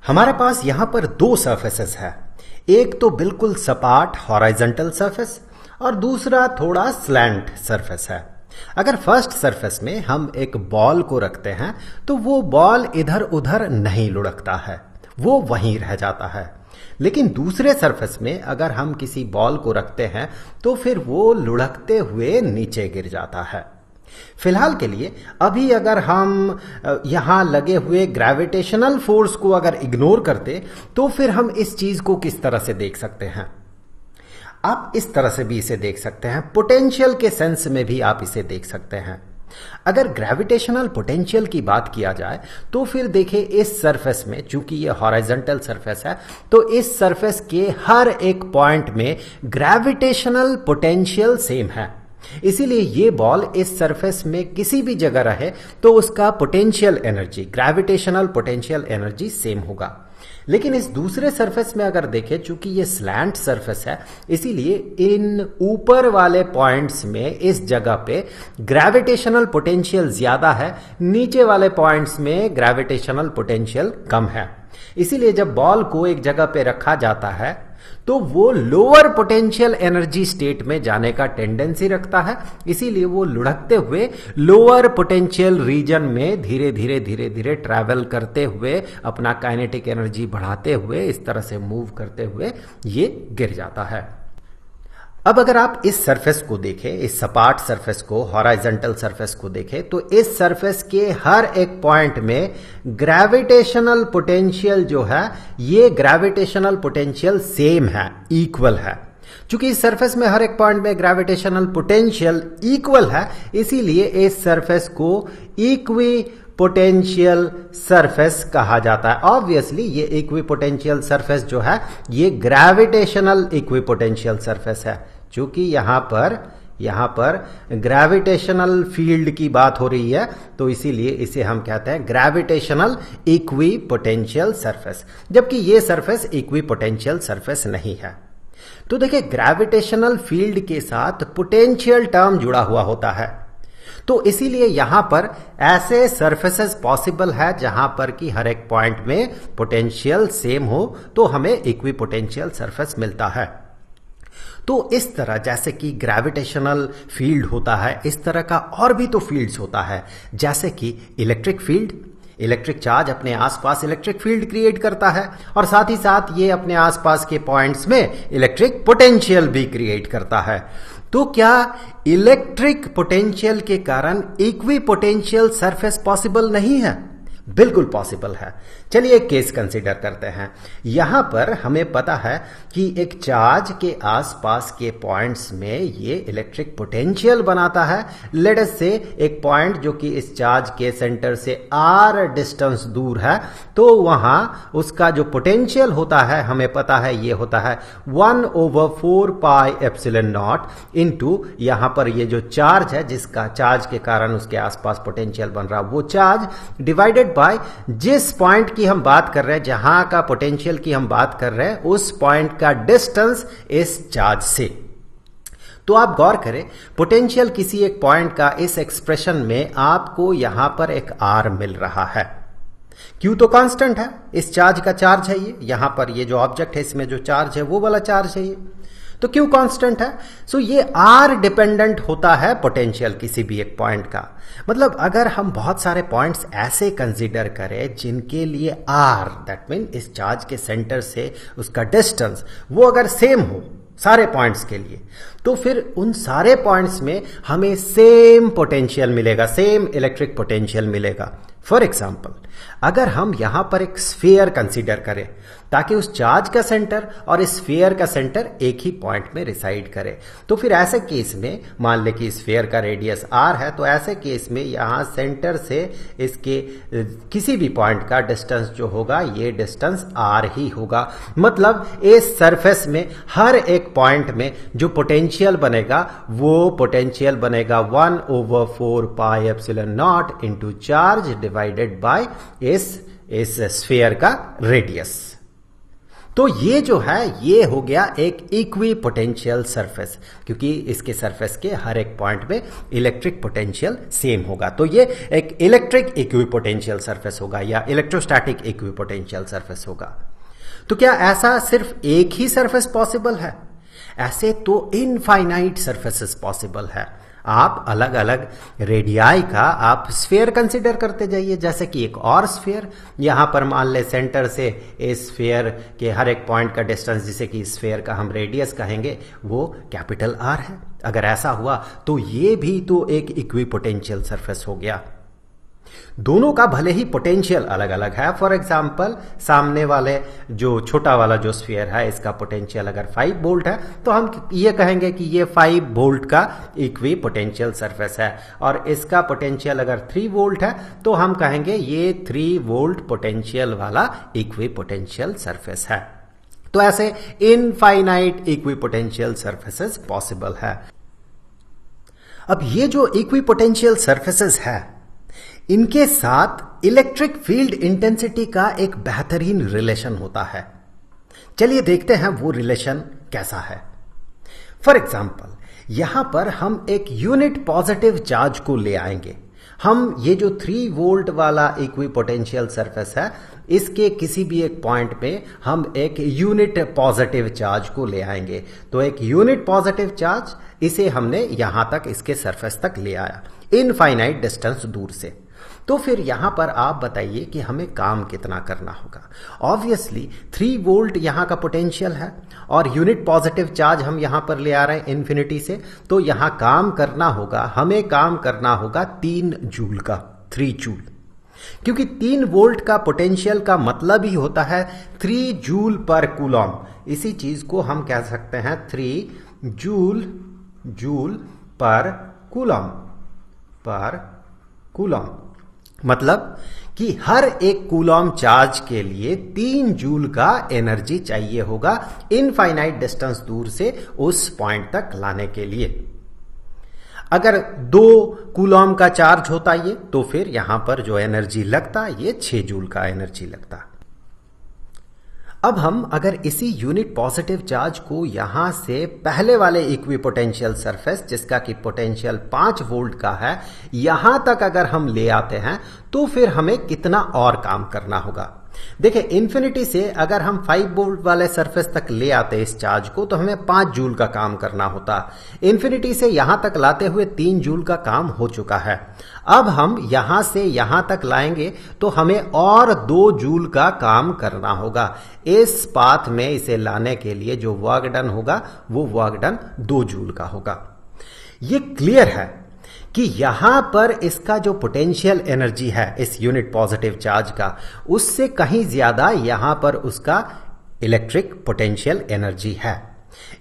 हमारे पास यहां पर दो सरफेसेस है। एक तो बिल्कुल सपाट हॉराइजॉन्टल सरफेस और दूसरा थोड़ा स्लैंट सरफेस है। अगर फर्स्ट सरफेस में हम एक बॉल को रखते हैं तो वो बॉल इधर उधर नहीं लुढ़कता है, वो वहीं रह जाता है। लेकिन दूसरे सरफेस में अगर हम किसी बॉल को रखते हैं तो फिर वो लुढ़कते हुए नीचे गिर जाता है। फिलहाल के लिए अभी अगर हम यहां लगे हुए ग्रेविटेशनल फोर्स को अगर इग्नोर करते तो फिर हम इस चीज को किस तरह से देख सकते हैं? आप इस तरह से भी इसे देख सकते हैं, पोटेंशियल के सेंस में भी आप इसे देख सकते हैं। अगर ग्रेविटेशनल पोटेंशियल की बात किया जाए तो फिर देखिए इस सरफेस में, चूंकि ये हॉरिजॉन्टल सरफेस है, तो इस सरफेस के हर एक पॉइंट में ग्रेविटेशनल पोटेंशियल सेम है। इसीलिए ये बॉल इस सरफेस में किसी भी जगह रहे तो उसका potential energy, gravitational potential energy same होगा। लेकिन इस दूसरे सरफेस में अगर देखें, चूंकि ये स्लैंट सरफेस है, इसीलिए इन ऊपर वाले पॉइंट्स में इस जगह पे ग्रेविटेशनल पोटेंशियल ज्यादा है, नीचे वाले पॉइंट्स में ग्रेविटेशनल पोटेंशियल कम है। इसीलिए जब बॉल को एक जगह पे रखा जाता है तो वो लोअर पोटेंशियल एनर्जी स्टेट में जाने का टेंडेंसी रखता है। इसीलिए वो लुढ़कते हुए लोअर पोटेंशियल रीजन में धीरे धीरे धीरे धीरे ट्रैवल करते हुए, अपना काइनेटिक एनर्जी बढ़ाते हुए, इस तरह से मूव करते हुए ये गिर जाता है। अब अगर आप इस सरफेस को देखें, इस सपाट सरफेस को, हॉराइजॉन्टल सरफेस को देखें, तो इस सरफेस के हर एक पॉइंट में ग्रेविटेशनल पोटेंशियल जो है, ये ग्रेविटेशनल पोटेंशियल सेम है, इक्वल है। चूंकि इस सरफेस में हर एक पॉइंट में ग्रेविटेशनल पोटेंशियल इक्वल है, इसीलिए इस सरफेस को इक्वी पोटेंशियल सरफेस कहा जाता है। ऑब्वियसली ये इक्विपोटेंशियल सरफेस जो है ये ग्रेविटेशनल इक्विपोटेंशियल सरफेस है। चूंकि यहां पर ग्रेविटेशनल फील्ड की बात हो रही है, तो इसीलिए इसे हम कहते हैं ग्रेविटेशनल इक्विपोटेंशियल सरफेस, जबकि ये सरफेस इक्विपोटेंशियल सरफेस नहीं है। तो देखिए, ग्रेविटेशनल फील्ड के साथ पोटेंशियल टर्म जुड़ा हुआ होता है, तो इसीलिए यहां पर ऐसे सरफेसेस पॉसिबल है जहां पर कि हर एक पॉइंट में पोटेंशियल सेम हो, तो हमें इक्विपोटेंशियल सरफेस मिलता है। तो इस तरह जैसे कि ग्रेविटेशनल फील्ड होता है, इस तरह का और भी तो फील्ड्स होता है, जैसे कि इलेक्ट्रिक फील्ड। इलेक्ट्रिक चार्ज अपने आसपास इलेक्ट्रिक फील्ड क्रिएट करता है और साथ ही साथ ये अपने आसपास के पॉइंट्स में इलेक्ट्रिक पोटेंशियल भी क्रिएट करता है। तो क्या इलेक्ट्रिक पोटेंशियल के कारण इक्वी पोटेंशियल सरफेस पॉसिबल नहीं है? बिल्कुल पॉसिबल है। चलिए एक केस कंसीडर करते हैं। यहां पर हमें पता है कि एक चार्ज के आसपास के पॉइंट्स में ये इलेक्ट्रिक पोटेंशियल बनाता है। लेट अस से एक पॉइंट जो कि इस चार्ज के सेंटर से r डिस्टेंस दूर है, तो वहां उसका जो पोटेंशियल होता है हमें पता है ये होता है 1/4 पाई एप्सिलॉन नॉट इनटू, यहां पर ये जो चार्ज है, जिसका चार्ज के कारण उसके आसपास पोटेंशियल बन रहा, वो चार्ज डिवाइडेड बाय जिस पॉइंट की हम बात कर रहे हैं, जहां का पोटेंशियल की हम बात कर रहे हैं, उस पॉइंट का डिस्टेंस इस चार्ज से। तो आप गौर करें, पोटेंशियल किसी एक पॉइंट का इस एक्सप्रेशन में आपको यहां पर एक r मिल रहा है। क्यू तो कांस्टेंट है, इस चार्ज का चार्ज है ये, यहां पर ये जो ऑब्जेक्ट है इसमें जो चार्ज है वो वाला चार्ज है ये, तो क्यू कांस्टेंट है। सो ये r डिपेंडेंट होता है पोटेंशियल किसी भी एक पॉइंट का। मतलब अगर हम बहुत सारे पॉइंट्स ऐसे कंसीडर करें जिनके लिए r, दैट मीन इस चार्ज के सेंटर से उसका डिस्टेंस, वो अगर सेम हो सारे पॉइंट्स के लिए, तो फिर उन सारे पॉइंट्स में हमें सेम पोटेंशियल मिलेगा, सेम इलेक्ट्रिक पोटेंशियल मिलेगा। फॉर एग्जाम्पल, अगर हम यहां पर एक स्फीयर कंसीडर करें ताकि उस चार्ज का सेंटर और इस स्फीयर का सेंटर एक ही पॉइंट में रिसाइड करे, तो फिर ऐसे केस में मान ले कि स्फीयर का रेडियस r है, तो ऐसे केस में यहां सेंटर से इसके किसी भी पॉइंट का डिस्टेंस जो होगा ये डिस्टेंस r ही होगा। मतलब इस सरफेस में हर एक पॉइंट में जो पोटेंशियल बनेगा वो पोटेंशियल बनेगा 1/4 pi epsilon not into charge divided by इस स्फीयर का रेडियस। तो ये जो है ये हो गया एक इक्वी पोटेंशियल सरफेस, क्योंकि इसके सरफेस के हर एक पॉइंट पे इलेक्ट्रिक पोटेंशियल सेम होगा। तो ये एक इलेक्ट्रिक इक्वी पोटेंशियल सरफेस होगा या इलेक्ट्रोस्टैटिक इक्वी पोटेंशियल सरफेस होगा। तो क्या ऐसा सिर्फ एक ही सरफेस पॉसिबल है? ऐसे तो इनफाइनाइट सरफेसेस पॉसिबल है। आप अलग अलग रेडियाई का आप स्फीयर कंसीडर करते जाइए, जैसे कि एक और स्फीयर यहां पर मान ले सेंटर से इस स्फीयर के हर एक पॉइंट का डिस्टेंस, जिसे कि स्फीयर का हम रेडियस कहेंगे, वो कैपिटल R है। अगर ऐसा हुआ तो ये भी तो एक इक्विपोटेंशियल सरफेस हो गया। दोनों का भले ही पोटेंशियल अलग अलग है। फॉर एग्जाम्पल सामने वाले जो छोटा वाला जो स्फीयर है, इसका पोटेंशियल अगर 5 वोल्ट है तो हम ये कहेंगे कि ये 5 वोल्ट का इक्वी पोटेंशियल सरफेस है, और इसका पोटेंशियल अगर 3 वोल्ट है तो हम कहेंगे ये 3 वोल्ट पोटेंशियल वाला इक्वी पोटेंशियल सरफेस है। तो ऐसे infinite equi potential surfaces possible है। अब ये जो इक्वी पोटेंशियल सरफेसेस है, इनके साथ इलेक्ट्रिक फील्ड इंटेंसिटी का एक बेहतरीन रिलेशन होता है। चलिए देखते हैं वो रिलेशन कैसा है। फॉर एग्जाम्पल यहां पर हम एक यूनिट पॉजिटिव चार्ज को ले आएंगे। हम ये जो 3 वोल्ट वाला इक्वी पोटेंशियल सरफेस है, इसके किसी भी एक पॉइंट पे हम एक यूनिट पॉजिटिव चार्ज को ले आएंगे। तो एक यूनिट पॉजिटिव चार्ज, इसे हमने यहां तक इसके सरफेस तक ले आया इनफाइनाइट डिस्टेंस दूर से। तो फिर यहां पर आप बताइए कि हमें काम कितना करना होगा। ऑब्वियसली 3 वोल्ट यहां का पोटेंशियल है और यूनिट पॉजिटिव चार्ज हम यहां पर ले आ रहे हैं इन्फिनिटी से, तो यहां काम करना होगा, हमें काम करना होगा 3 जूल का, 3 जूल, क्योंकि 3 वोल्ट का पोटेंशियल का मतलब ही होता है 3 जूल पर कूलॉम। इसी चीज को हम कह सकते हैं 3 जूल पर कूलॉम, मतलब कि हर एक कूलॉम चार्ज के लिए 3 जूल का एनर्जी चाहिए होगा इनफाइनाइट डिस्टेंस दूर से उस पॉइंट तक लाने के लिए। अगर 2 कूलॉम का चार्ज होता ये, तो फिर यहां पर जो एनर्जी लगता ये 6 जूल का एनर्जी लगता। अब हम अगर इसी यूनिट पॉजिटिव चार्ज को यहां से पहले वाले इक्वी पोटेंशियल सरफेस, जिसका कि पोटेंशियल 5 वोल्ट का है, यहां तक अगर हम ले आते हैं तो फिर हमें कितना और काम करना होगा। देखिए इन्फिनिटी से अगर हम 5 वोल्ट वाले सरफेस तक ले आते इस चार्ज को, तो हमें 5 जूल का काम करना होता। इन्फिनिटी से यहां तक लाते हुए 3 जूल का काम हो चुका है। अब हम यहां से यहां तक लाएंगे तो हमें और 2 जूल का काम करना होगा। इस पाथ में इसे लाने के लिए जो वर्क डन होगा वो वर्क डन 2 जूल का होगा। ये क्लियर है कि यहां पर इसका जो पोटेंशियल एनर्जी है इस यूनिट पॉजिटिव चार्ज का, उससे कहीं ज्यादा यहां पर उसका इलेक्ट्रिक पोटेंशियल एनर्जी है।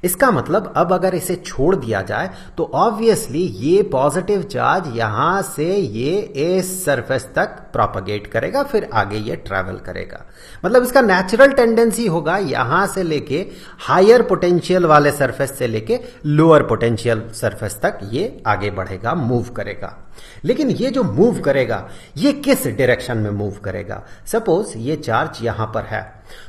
इसका मतलब अब अगर इसे छोड़ दिया जाए तो ऑब्वियसली ये पॉजिटिव चार्ज यहां से ये इस सरफेस तक प्रोपगेट करेगा, फिर आगे ये ट्रैवल करेगा। मतलब इसका नेचुरल टेंडेंसी होगा यहां से लेके हायर पोटेंशियल वाले सरफेस से लेके लोअर पोटेंशियल सरफेस तक ये आगे बढ़ेगा, मूव करेगा। लेकिन ये जो मूव करेगा ये किस डायरेक्शन में मूव करेगा? सपोज ये चार्ज यहां पर है,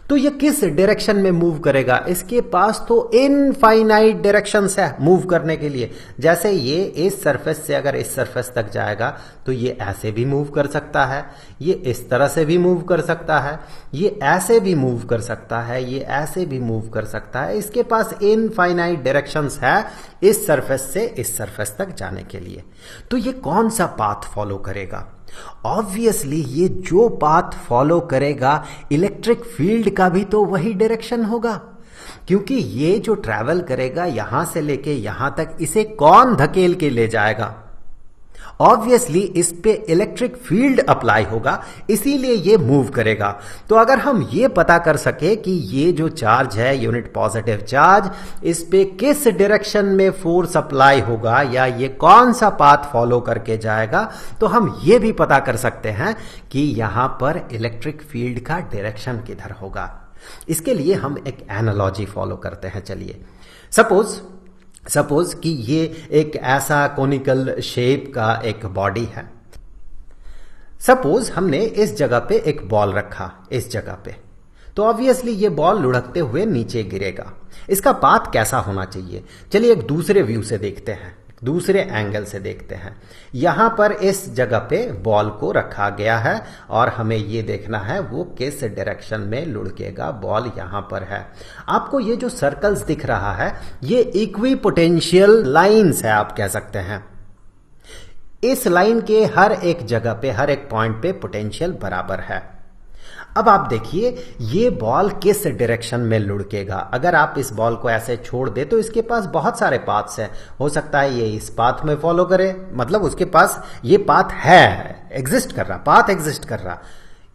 तो ये किस डायरेक्शन में मूव करेगा? इसके पास तो इनफाइनाइट डायरेक्शंस है मूव करने के लिए। जैसे ये इस सरफेस से अगर इस सरफेस तक जाएगा तो ये ऐसे भी मूव कर सकता है, ये इस तरह से भी मूव कर सकता है, ये ऐसे भी मूव कर सकता है, ये ऐसे भी मूव कर सकता है। इसके पास इनफाइनाइट डायरेक्शंस है इस सरफेस से इस सरफेस तक जाने के लिए। तो ये कौन सा पाथ फॉलो करेगा? ऑब्वियसली ये जो पाथ फॉलो करेगा इलेक्ट्रिक फील्ड का भी तो वही डायरेक्शन होगा, क्योंकि ये जो ट्रैवल करेगा यहां से लेके यहां तक, इसे कौन धकेल के ले जाएगा? ऑब्वियसली इस पे इलेक्ट्रिक फील्ड अप्लाई होगा, इसीलिए ये मूव करेगा। तो अगर हम ये पता कर सके कि ये जो चार्ज है यूनिट पॉजिटिव चार्ज, इस पे किस डायरेक्शन में फोर्स अप्लाई होगा या ये कौन सा पाथ फॉलो करके जाएगा, तो हम ये भी पता कर सकते हैं कि यहां पर इलेक्ट्रिक फील्ड का डायरेक्शन किधर होगा। इसके लिए हम एक एनालॉजी फॉलो करते हैं। चलिए सपोज कि ये एक ऐसा कोनिकल शेप का एक बॉडी है। सपोज हमने इस जगह पे एक बॉल रखा, इस जगह पे, तो ऑब्वियसली ये बॉल लुढ़कते हुए नीचे गिरेगा। इसका पाथ कैसा होना चाहिए, चलिए एक दूसरे व्यू से देखते हैं, दूसरे एंगल से देखते हैं। यहां पर इस जगह पे बॉल को रखा गया है और हमें ये देखना है वो किस डायरेक्शन में लुढ़केगा। बॉल यहां पर है। आपको ये जो सर्कल्स दिख रहा है ये इक्विपोटेंशियल लाइंस है, आप कह सकते हैं। इस लाइन के हर एक जगह पे, हर एक पॉइंट पे पोटेंशियल बराबर है। अब आप देखिए ये बॉल किस डायरेक्शन में लुढ़केगा। अगर आप इस बॉल को ऐसे छोड़ दे तो इसके पास बहुत सारे पाथ्स हैं। हो सकता है ये इस पाथ में फॉलो करे, मतलब उसके पास ये पाथ है, एग्जिस्ट कर रहा, पाथ एग्जिस्ट कर रहा।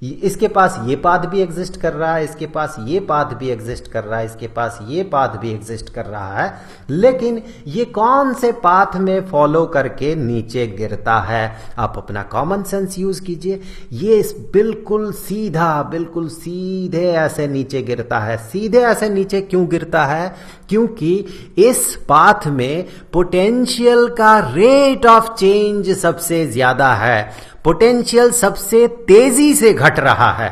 इसके पास ये पाथ भी एग्जिस्ट कर रहा है, इसके पास ये पाथ भी एग्जिस्ट कर रहा है, इसके पास ये पाथ भी एग्जिस्ट कर रहा है। लेकिन ये कौन से पाथ में फॉलो करके नीचे गिरता है? आप अपना कॉमन सेंस यूज कीजिए। ये बिल्कुल सीधा, बिल्कुल सीधे ऐसे नीचे गिरता है। सीधे ऐसे नीचे क्यों गिरता है? क्योंकि इस पाथ में पोटेंशियल का रेट ऑफ चेंज सबसे ज्यादा है। पोटेंशियल सबसे तेजी से घट रहा है।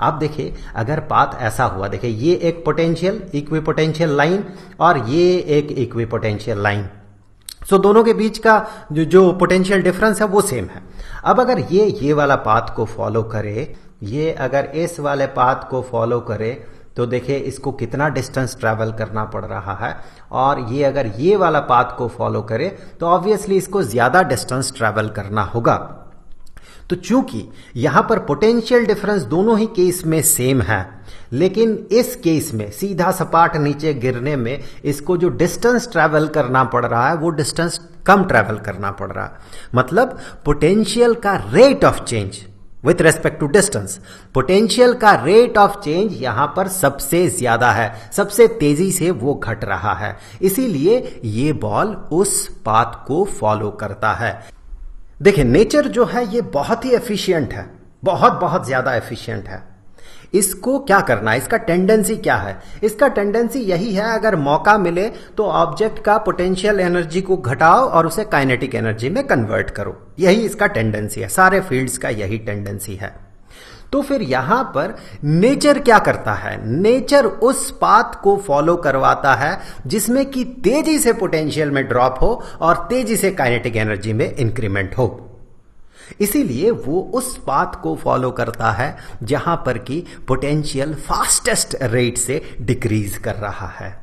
आप देखिए अगर पाथ ऐसा हुआ, देखिए ये एक पोटेंशियल इक्विपोटेंशियल लाइन और ये एक इक्विपोटेंशियल लाइन, सो दोनों के बीच का जो पोटेंशियल डिफरेंस है वो सेम है। अब अगर ये वाला पाथ को फॉलो करे, ये अगर इस वाले पाथ को फॉलो करे तो देखिए इसको कितना डिस्टेंस ट्रैवल करना पड़ रहा है, और ये अगर ये वाला पाथ को फॉलो करे तो ऑब्वियसली इसको ज्यादा डिस्टेंस ट्रैवल करना होगा। तो चूंकि यहां पर पोटेंशियल डिफरेंस दोनों ही केस में सेम है, लेकिन इस केस में सीधा सपाट नीचे गिरने में इसको जो डिस्टेंस ट्रैवल करना पड़ रहा है वो डिस्टेंस कम ट्रैवल करना पड़ रहा है। मतलब पोटेंशियल का rate of change with respect to distance, potential का रेट ऑफ चेंज यहां पर सबसे ज्यादा है, सबसे तेजी से वो घट रहा है। इसीलिए ये बॉल उस पाथ को फॉलो करता है। देखिए नेचर जो है ये बहुत ही एफिशिएंट है, बहुत बहुत ज्यादा एफिशिएंट है। इसको क्या करना है, इसका टेंडेंसी क्या है? इसका टेंडेंसी यही है, अगर मौका मिले तो ऑब्जेक्ट का पोटेंशियल एनर्जी को घटाओ और उसे काइनेटिक एनर्जी में कन्वर्ट करो। यही इसका टेंडेंसी है, सारे फील्ड्स का यही टेंडेंसी है। तो फिर यहां पर नेचर क्या करता है? नेचर उस पाथ को फॉलो करवाता है जिसमें कि तेजी से पोटेंशियल में ड्रॉप हो और तेजी से काइनेटिक एनर्जी में इंक्रीमेंट हो। इसीलिए वो उस पाथ को फॉलो करता है जहां पर कि पोटेंशियल फास्टेस्ट रेट से डिक्रीज कर रहा है।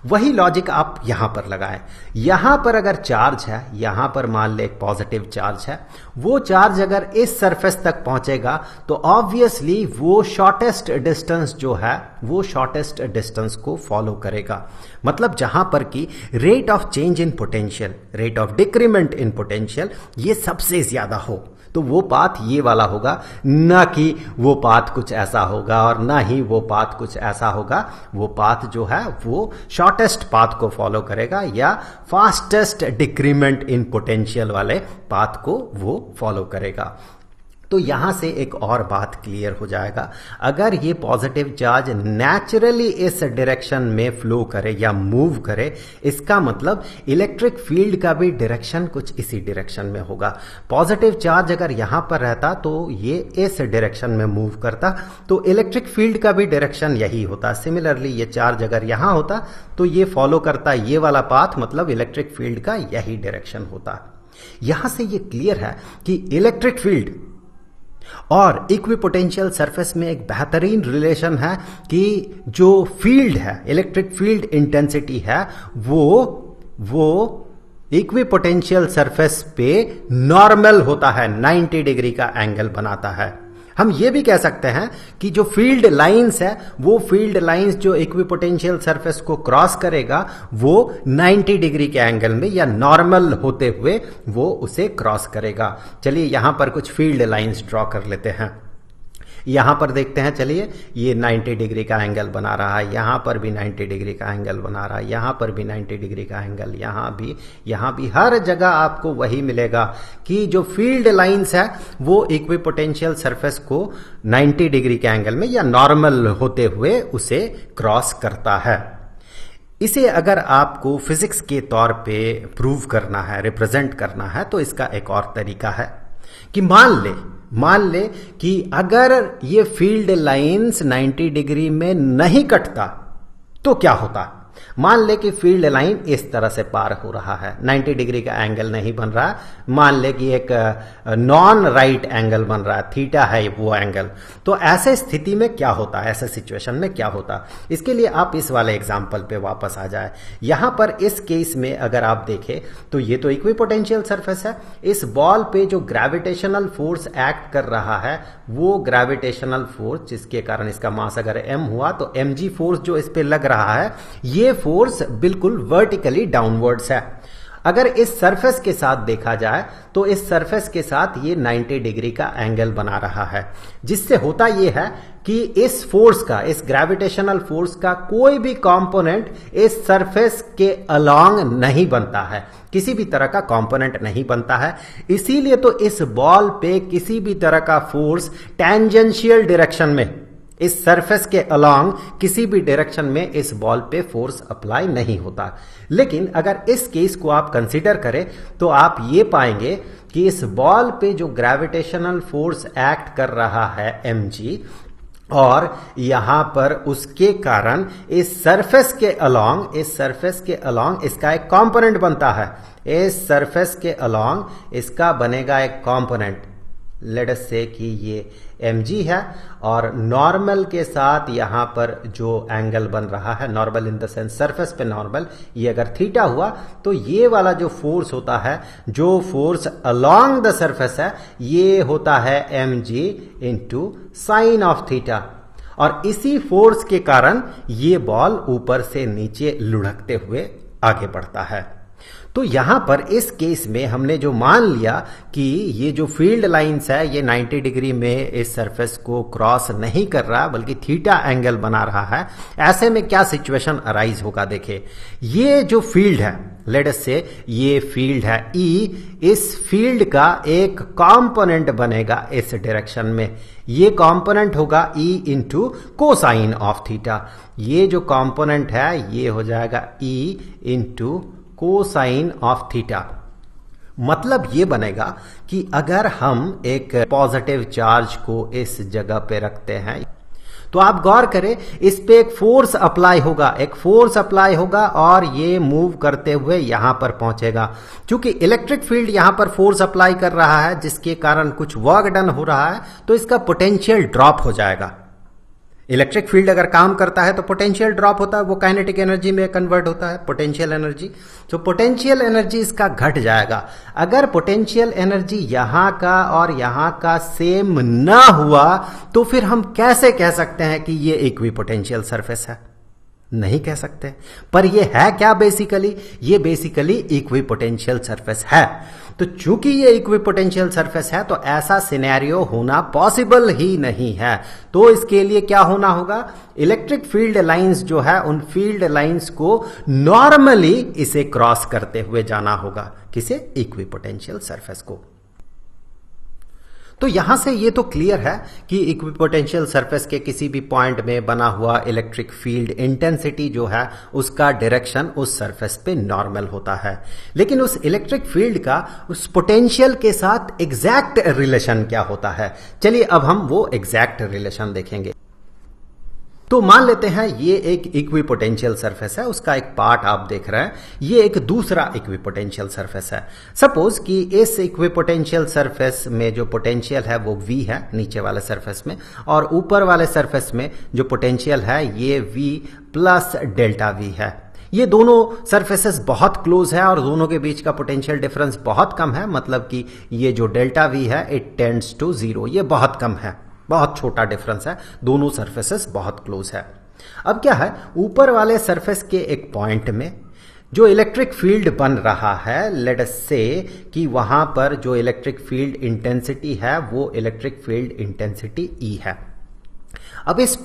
वही लॉजिक आप यहां पर लगाएं। यहां पर अगर चार्ज है, यहां पर मान ले एक पॉजिटिव चार्ज है, वो चार्ज अगर इस सरफेस तक पहुंचेगा तो ऑब्वियसली वो शॉर्टेस्ट डिस्टेंस जो है वो शॉर्टेस्ट डिस्टेंस को फॉलो करेगा। मतलब जहां पर कि rate of change in potential, rate of decrement in potential ये सबसे ज्यादा हो, तो वो पाथ ये वाला होगा, ना कि वो पाथ कुछ ऐसा होगा और ना ही वो पाथ कुछ ऐसा होगा। वो पाथ जो है वो शॉर्टेस्ट पाथ को फॉलो करेगा या फास्टेस्ट डिक्रीमेंट इन पोटेंशियल वाले पाथ को वो फॉलो करेगा। तो यहां से एक और बात क्लियर हो जाएगा, अगर ये पॉजिटिव चार्ज नेचुरली इस डायरेक्शन में फ्लो करे या मूव करे, इसका मतलब इलेक्ट्रिक फील्ड का भी डायरेक्शन कुछ इसी डायरेक्शन में होगा। पॉजिटिव चार्ज अगर यहां पर रहता तो ये इस डायरेक्शन में मूव करता, तो इलेक्ट्रिक फील्ड का भी डायरेक्शन यही होता। सिमिलरली ये चार्ज अगर यहां होता तो ये फॉलो करता ये वाला पाथ, मतलब इलेक्ट्रिक फील्ड का यही डायरेक्शन होता। यहां से ये क्लियर है कि इलेक्ट्रिक फील्ड और इक्विपोटेंशियल सरफेस में एक बेहतरीन रिलेशन है कि जो फील्ड है, इलेक्ट्रिक फील्ड इंटेंसिटी है, वो इक्विपोटेंशियल सरफेस पे नॉर्मल होता है, 90 डिग्री का एंगल बनाता है। हम ये भी कह सकते हैं कि जो फील्ड लाइंस है, वो फील्ड लाइंस जो इक्विपोटेंशियल सरफेस को क्रॉस करेगा वो 90 डिग्री के एंगल में या नॉर्मल होते हुए वो उसे क्रॉस करेगा। चलिए यहां पर कुछ फील्ड लाइंस ड्रॉ कर लेते हैं। यहां पर देखते हैं, चलिए ये 90 डिग्री का एंगल बना रहा है, यहां पर भी 90 डिग्री का एंगल बना रहा है, यहां पर भी 90 डिग्री का एंगल, यहां भी हर जगह आपको वही मिलेगा कि जो फील्ड लाइंस है वो इक्विपोटेंशियल सरफेस को 90 डिग्री के एंगल में या नॉर्मल होते हुए उसे क्रॉस करता है। इसे अगर आपको फिजिक्स के तौर पे प्रूव करना है, रिप्रेजेंट करना है, तो इसका एक और तरीका है कि मान ले मान ले कि अगर ये फील्ड लाइंस 90 डिग्री में नहीं कटता तो क्या होता। मान ले कि फील्ड लाइन इस तरह से पार हो रहा है, 90 डिग्री का एंगल नहीं बन रहा, मान ले कि एक नॉन राइट एंगल बन रहा है, थीटा है वो एंगल। तो ऐसे स्थिति में क्या होता है, ऐसे सिचुएशन में क्या होता। इसके लिए आप इस वाले एग्जांपल पे वापस आ जाए। यहां पर इस केस में अगर आप देखें तो ये तो इक्विपोटेंशियल सरफेस है। इस बॉल पे जो ग्रेविटेशनल फोर्स एक्ट कर रहा है वो ग्रेविटेशनल फोर्स, जिसके कारण इसका मास अगर m हुआ तो mg फोर्स जो इस पे लग रहा है, ये फोर्स बिल्कुल वर्टिकली डाउनवर्ड्स है। अगर इस सरफेस के साथ देखा जाए तो इस सरफेस के साथ ये 90 डिग्री का एंगल बना रहा है, जिससे होता ये है कि इस फोर्स का, इस ग्रेविटेशनल फोर्स का कोई भी कंपोनेंट इस सरफेस के अलोंग नहीं बनता है, किसी भी तरह का कंपोनेंट नहीं बनता है। इसीलिए तो इस बॉल पे किसी भी तरह का फोर्स टेंजेंशियल डायरेक्शन में, इस सरफेस के अलोंग किसी भी डायरेक्शन में इस बॉल पे फोर्स अप्लाई नहीं होता। लेकिन अगर इस केस को आप कंसीडर करें तो आप ये पाएंगे कि इस बॉल पे जो ग्रेविटेशनल फोर्स एक्ट कर रहा है mg, और यहां पर उसके कारण इस सरफेस के अलोंग इसका एक कंपोनेंट बनता है। इस सरफेस के अलोंग इसका बनेगा एक कंपोनेंट, लेट अस से कि ये mg है, और नॉर्मल के साथ यहां पर जो एंगल बन रहा है, normal in the sense surface पे नॉर्मल, ये अगर थीटा हुआ तो ये वाला जो फोर्स होता है, जो फोर्स अलोंग द सरफेस है, ये होता है mg into sine of theta. और इसी फोर्स के कारण ये बॉल ऊपर से नीचे लुढ़कते हुए आगे बढ़ता है। तो यहां पर इस केस में हमने जो मान लिया कि ये जो फील्ड लाइंस है ये 90 डिग्री में इस सरफेस को क्रॉस नहीं कर रहा बल्कि थीटा एंगल बना रहा है, ऐसे में क्या सिचुएशन अराइज होगा। देखिए, ये जो फील्ड है, लेट अस से ये फील्ड है E, इस फील्ड का एक कंपोनेंट बनेगा इस डायरेक्शन में, ये कंपोनेंट होगा E into cosine of theta. ये जो कंपोनेंट है ये हो जाएगा E into cosine of theta. मतलब ये बनेगा कि अगर हम एक पॉजिटिव चार्ज को इस जगह पे रखते हैं तो आप गौर करें, इस पे एक फोर्स अप्लाई होगा और ये मूव करते हुए यहां पर पहुंचेगा। क्योंकि इलेक्ट्रिक फील्ड यहां पर फोर्स अप्लाई कर रहा है जिसके कारण कुछ वर्क डन हो रहा है, तो इसका पोटेंशियल ड्रॉप हो जाएगा। इलेक्ट्रिक फील्ड अगर काम करता है तो पोटेंशियल ड्रॉप होता है, वो काइनेटिक एनर्जी में कन्वर्ट होता है, पोटेंशियल एनर्जी। तो पोटेंशियल एनर्जी इसका घट जाएगा। अगर पोटेंशियल एनर्जी यहां का और यहां का सेम ना हुआ तो फिर हम कैसे कह सकते हैं कि ये इक्विपोटेंशियल सरफेस है? नहीं कह सकते। पर ये है क्या बेसिकली? ये बेसिकली इक्विपोटेंशियल सरफेस है। तो चूंकि ये इक्विपोटेंशियल सरफेस है तो ऐसा सिनेरियो होना पॉसिबल ही नहीं है। तो इसके लिए क्या होना होगा? इलेक्ट्रिक फील्ड लाइंस जो है उन फील्ड लाइंस को नॉर्मली इसे क्रॉस करते हुए जाना होगा। किसे? इक्विपोटेंशियल सरफेस को। तो यहां से ये तो क्लियर है कि इक्विपोटेंशियल सरफेस के किसी भी पॉइंट में बना हुआ इलेक्ट्रिक फील्ड इंटेंसिटी जो है उसका डायरेक्शन उस सरफेस पे नॉर्मल होता है। लेकिन उस इलेक्ट्रिक फील्ड का उस पोटेंशियल के साथ एग्जैक्ट रिलेशन क्या होता है? चलिए अब हम वो एग्जैक्ट रिलेशन देखेंगे। तो मान लेते हैं ये एक इक्विपोटेंशियल सरफेस है, उसका एक पार्ट आप देख रहे हैं, ये एक दूसरा इक्विपोटेंशियल सरफेस है। सपोज कि इस इक्विपोटेंशियल सरफेस में जो पोटेंशियल है वो V है नीचे वाले सरफेस में, और ऊपर वाले सरफेस में जो पोटेंशियल है ये V प्लस डेल्टा V है। ये दोनों सरफेसेस बहुत क्लोज है और दोनों के बीच का पोटेंशियल डिफरेंस बहुत कम है, मतलब कि ये जो डेल्टा V है इट टेंड्स टू 0, ये बहुत कम है, बहुत छोटा डिफरेंस है, दोनों सरफेसेस बहुत क्लोज है। अब क्या है, ऊपर वाले सरफेस के एक पॉइंट में जो इलेक्ट्रिक फील्ड बन रहा है, लेट अस से कि वहां पर जो इलेक्ट्रिक फील्ड इंटेंसिटी है वो इलेक्ट्रिक फील्ड इंटेंसिटी E है। अब इस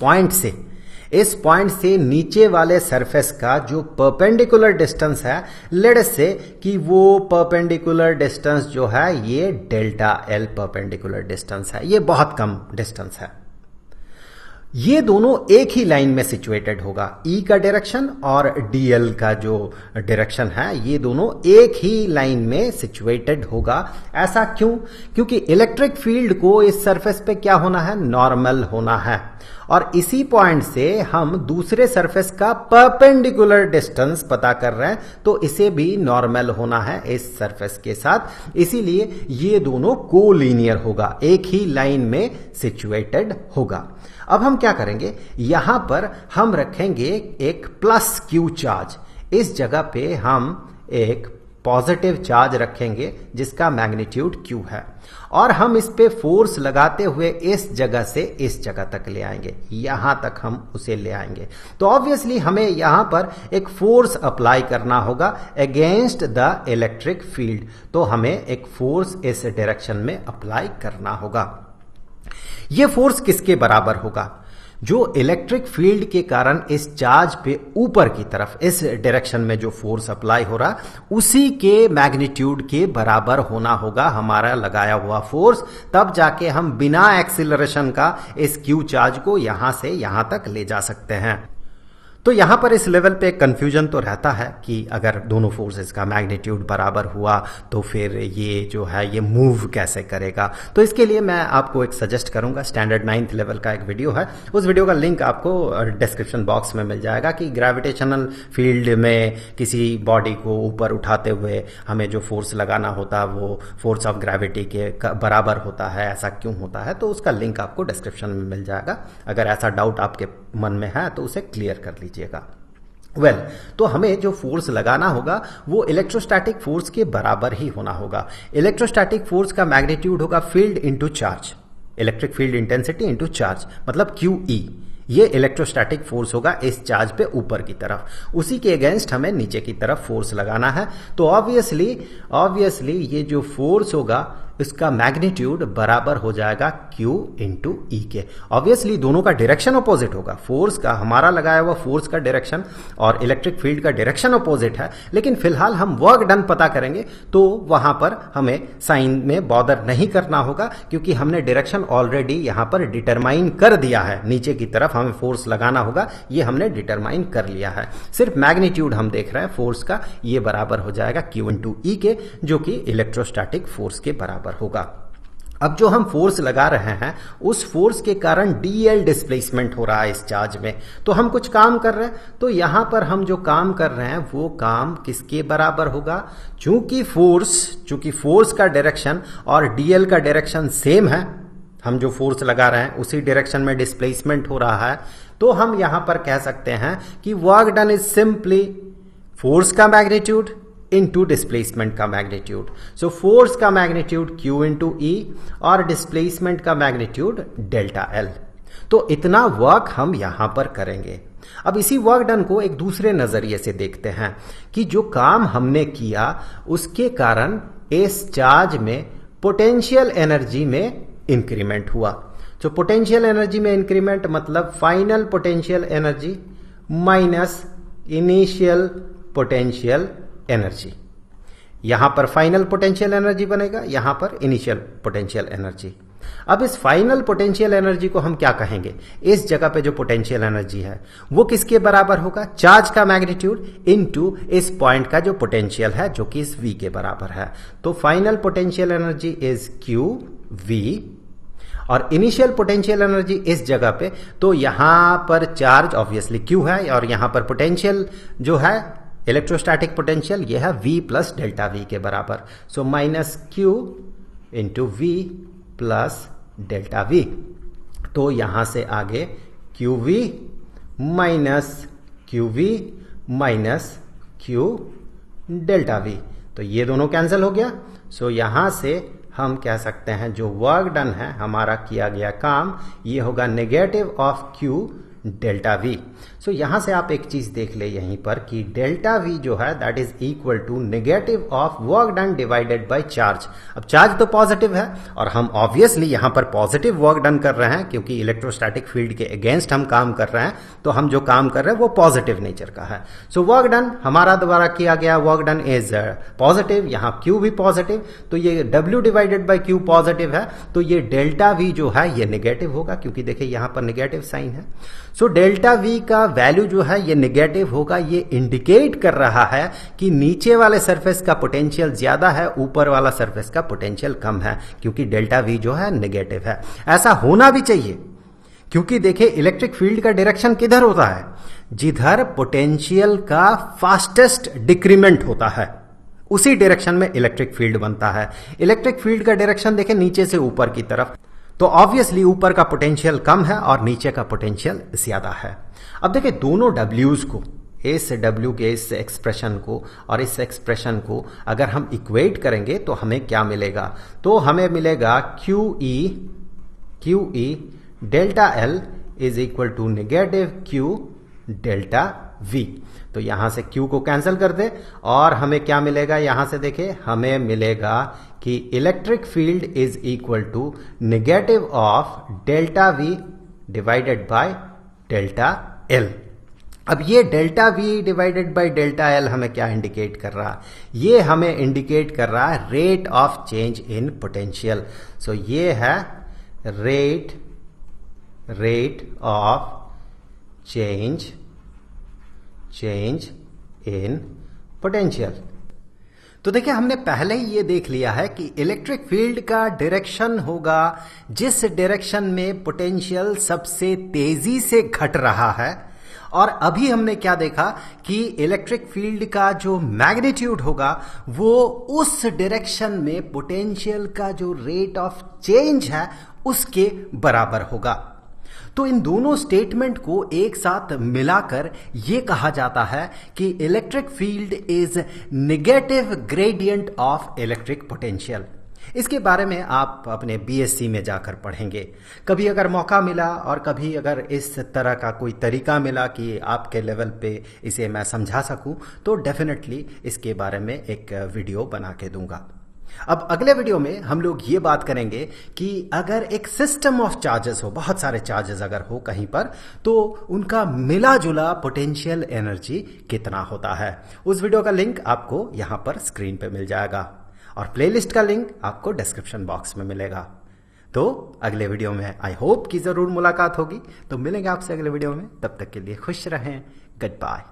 पॉइंट से नीचे वाले सरफेस का जो परपेंडिकुलर डिस्टेंस है, लेट अस से कि वो परपेंडिकुलर डिस्टेंस जो है ये डेल्टा L परपेंडिकुलर डिस्टेंस है, ये बहुत कम डिस्टेंस है। ये दोनों एक ही लाइन में सिचुएटेड होगा। ई का डायरेक्शन और डीएल का जो डायरेक्शन है ये दोनों एक ही लाइन में सिचुएटेड होगा। ऐसा क्यों? क्योंकि इलेक्ट्रिक फील्ड को इस सरफेस पे क्या होना है? नॉर्मल होना है। और इसी पॉइंट से हम दूसरे सरफेस का परपेंडिकुलर डिस्टेंस पता कर रहे हैं, तो इसे भी नॉर्मल होना है इस सरफेस के साथ। इसीलिए ये दोनों कोलीनियर होगा, एक ही लाइन में सिचुएटेड होगा। अब हम क्या करेंगे, यहां पर हम रखेंगे एक प्लस क्यू चार्ज। इस जगह पे हम एक पॉजिटिव चार्ज रखेंगे जिसका मैग्नीट्यूड Q है, और हम इस पे फोर्स लगाते हुए इस जगह से इस जगह तक ले आएंगे, यहां तक हम उसे ले आएंगे। तो ऑब्वियसली हमें यहां पर एक फोर्स अप्लाई करना होगा अगेंस्ट द इलेक्ट्रिक फील्ड। तो हमें एक फोर्स इस डायरेक्शन में अप्लाई करना होगा। यह फोर्स किसके बराबर होगा? जो इलेक्ट्रिक फील्ड के कारण इस चार्ज पे ऊपर की तरफ इस डायरेक्शन में जो फोर्स अप्लाई हो रहा उसी के मैग्नीट्यूड के बराबर होना होगा हमारा लगाया हुआ फोर्स। तब जाके हम बिना एक्सीलरेशन का इस क्यू चार्ज को यहां से यहां तक ले जा सकते हैं। तो यहां पर इस लेवल पे कंफ्यूजन तो रहता है कि अगर दोनों फोर्सेस का मैग्नीट्यूड बराबर हुआ तो फिर ये जो है ये मूव कैसे करेगा। तो इसके लिए मैं आपको एक सजेस्ट करूंगा, स्टैंडर्ड 9th लेवल का एक वीडियो है, उस वीडियो का लिंक आपको डिस्क्रिप्शन बॉक्स में मिल जाएगा कि ग्रेविटेशनल फील्ड में किसी बॉडी को ऊपर उठाते हुए हमें जो फोर्स लगाना होता है वो फोर्स ऑफ ग्रेविटी के बराबर होता है, ऐसा क्यों होता है। तो उसका लिंक आपको डिस्क्रिप्शन में मिल जाएगा। अगर ऐसा डाउट आपके मन में है तो उसे क्लियर कर लीजिएगा। तो हमें जो फोर्स लगाना होगा वो इलेक्ट्रोस्टैटिक फोर्स के बराबर ही होना होगा। इलेक्ट्रोस्टैटिक फोर्स का मैग्नीट्यूड होगा field into charge, electric field intensity into charge, मतलब QE। ये इलेक्ट्रोस्टैटिक फोर्स होगा इस चार्ज पे ऊपर की तरफ, उसी के अगेंस्ट हमें नीचे की तरफ फोर्स लगाना है। तो ऑब्वियसली ये जो फोर्स होगा इसका मैग्नीट्यूड बराबर हो जाएगा Q इंटू E के। ऑब्वियसली दोनों का डायरेक्शन अपोजिट होगा, फोर्स का हमारा लगाया हुआ फोर्स का डायरेक्शन और इलेक्ट्रिक फील्ड का डायरेक्शन अपोजिट है, लेकिन फिलहाल हम वर्क डन पता करेंगे तो वहां पर हमें साइन में बॉदर नहीं करना होगा, क्योंकि हमने डायरेक्शन ऑलरेडी यहां पर डिटरमाइन कर दिया है। नीचे की तरफ हमें फोर्स लगाना होगा, ये हमने डिटरमाइन कर लिया है। सिर्फ मैग्नीट्यूड हम देख रहे हैं फोर्स का, ये बराबर हो जाएगा Q इंटू E के, जो कि इलेक्ट्रोस्टैटिक फोर्स के बराबर होगा। अब जो हम फोर्स लगा रहे हैं उस फोर्स के कारण डीएल डिस्प्लेसमेंट हो रहा है इस चार्ज में। तो हम कुछ काम कर रहे हैं, तो यहां पर हम जो काम कर रहे हैं वो काम किसके बराबर होगा? चूंकि फोर्स का डायरेक्शन और डीएल का डायरेक्शन सेम है, हम जो फोर्स लगा रहे हैं उसी डायरेक्शन में डिस्प्लेसमेंट हो रहा है, तो हम यहां पर कह सकते हैं कि work done is simply force का मैग्नीट्यूड इनटू डिस्प्लेसमेंट का मैग्नीट्यूड। सो फोर्स का मैग्नीट्यूड Q इंटू E और डिस्प्लेसमेंट का मैग्नीट्यूड डेल्टा L। तो इतना वर्क हम यहां पर करेंगे। अब इसी वर्क डन को एक दूसरे नजरिए से देखते हैं कि जो काम हमने किया उसके कारण इस चार्ज में पोटेंशियल एनर्जी में इंक्रीमेंट हुआ। तो पोटेंशियल एनर्जी में इंक्रीमेंट मतलब final potential energy minus initial potential energy. यहां पर फाइनल पोटेंशियल एनर्जी बनेगा, यहां पर इनिशियल पोटेंशियल एनर्जी। अब इस फाइनल पोटेंशियल एनर्जी को हम क्या कहेंगे? इस जगह पे जो पोटेंशियल एनर्जी है वो किसके बराबर होगा? चार्ज का मैग्नीट्यूड इनटू इस पॉइंट का जो पोटेंशियल है जो कि इस V के बराबर है। तो final potential energy is QV और इनिशियल पोटेंशियल एनर्जी इस जगह पे, तो यहां पर चार्ज ऑब्वियसली Q है और यहां पर पोटेंशियल जो है इलेक्ट्रोस्टैटिक पोटेंशियल ये है V प्लस डेल्टा V के बराबर। So minus Q into V plus delta V। तो यहां से आगे QV minus QV minus Q delta V, तो ये दोनों कैंसिल हो गया। सो यहां से हम कह सकते हैं जो वर्क डन है, हमारा किया गया काम, ये होगा negative of Q delta V. So यहां से आप एक चीज देख ले यहीं पर कि डेल्टा वी जो है that is equal to negative of work done divided by charge. अब चार्ज तो पॉजिटिव है और हम ऑब्वियसली यहां पर पॉजिटिव वर्क डन कर रहे हैं क्योंकि इलेक्ट्रोस्टैटिक फील्ड के अगेंस्ट हम काम कर रहे हैं, तो हम जो काम कर रहे हैं वो पॉजिटिव नेचर का है। सो वर्क डन हमारा द्वारा किया गया वर्क डन इज पॉजिटिव, यहां क्यू भी पॉजिटिव, तो ये W divided by Q positive है, तो ये डेल्टा वी जो है ये नेगेटिव होगा क्योंकि देखिए यहां पर नेगेटिव साइन है। सो डेल्टा वी का वैल्यू जो है ये नेगेटिव होगा। ये इंडिकेट कर रहा है कि नीचे वाले सरफेस का पोटेंशियल ज्यादा है, ऊपर वाला सरफेस का पोटेंशियल कम है, क्योंकि डेल्टा वी जो है नेगेटिव है। ऐसा होना भी चाहिए क्योंकि देखिए इलेक्ट्रिक फील्ड का डायरेक्शन किधर होता है, जिधर पोटेंशियल का फास्टेस्ट डिक्रीमेंट होता है उसी डायरेक्शन में इलेक्ट्रिक फील्ड बनता है। इलेक्ट्रिक फील्ड का डायरेक्शन देखें नीचे से ऊपर की तरफ, तो ऑब्वियसली ऊपर का पोटेंशियल कम है और नीचे का पोटेंशियल ज्यादा है। अब देखिए दोनों W's को, इस W के इस एक्सप्रेशन को और इस एक्सप्रेशन को अगर हम इक्वेट करेंगे तो हमें क्या मिलेगा, तो हमें मिलेगा QE delta L is equal to negative Q delta V। तो यहां से Q को कैंसिल कर दे और हमें क्या मिलेगा, यहां से देखिए हमें मिलेगा कि electric field is equal to negative of delta V divided by delta L। अब ये delta V divided by delta L हमें क्या इंडिकेट कर रहा है, ये हमें इंडिकेट कर रहा है rate of change in potential. So ये है rate of change in potential. तो देखिए हमने पहले ही ये देख लिया है कि इलेक्ट्रिक फील्ड का डायरेक्शन होगा जिस डायरेक्शन में पोटेंशियल सबसे तेजी से घट रहा है, और अभी हमने क्या देखा कि इलेक्ट्रिक फील्ड का जो मैग्नीट्यूड होगा वो उस डायरेक्शन में पोटेंशियल का जो रेट ऑफ चेंज है उसके बराबर होगा। तो इन दोनों स्टेटमेंट को एक साथ मिलाकर यह कहा जाता है कि electric field is negative gradient of electric potential. इसके बारे में आप अपने बीएससी में जाकर पढ़ेंगे। कभी अगर मौका मिला और कभी अगर इस तरह का कोई तरीका मिला कि आपके लेवल पे इसे मैं समझा सकूं तो डेफिनेटली इसके बारे में एक वीडियो बना के दूंगा। अब अगले वीडियो में हम लोग ये बात करेंगे कि अगर एक सिस्टम ऑफ चार्जेस हो, बहुत सारे चार्जेस अगर हो कहीं पर, तो उनका मिला जुला पोटेंशियल एनर्जी कितना होता है। उस वीडियो का लिंक आपको यहां पर स्क्रीन पे मिल जाएगा और प्लेलिस्ट का लिंक आपको डिस्क्रिप्शन बॉक्स में मिलेगा। तो अगले वीडियो में आई होप कि जरूर मुलाकात होगी। तो मिलेंगे आपसे अगले वीडियो में, तब तक के लिए खुश रहें। Good bye.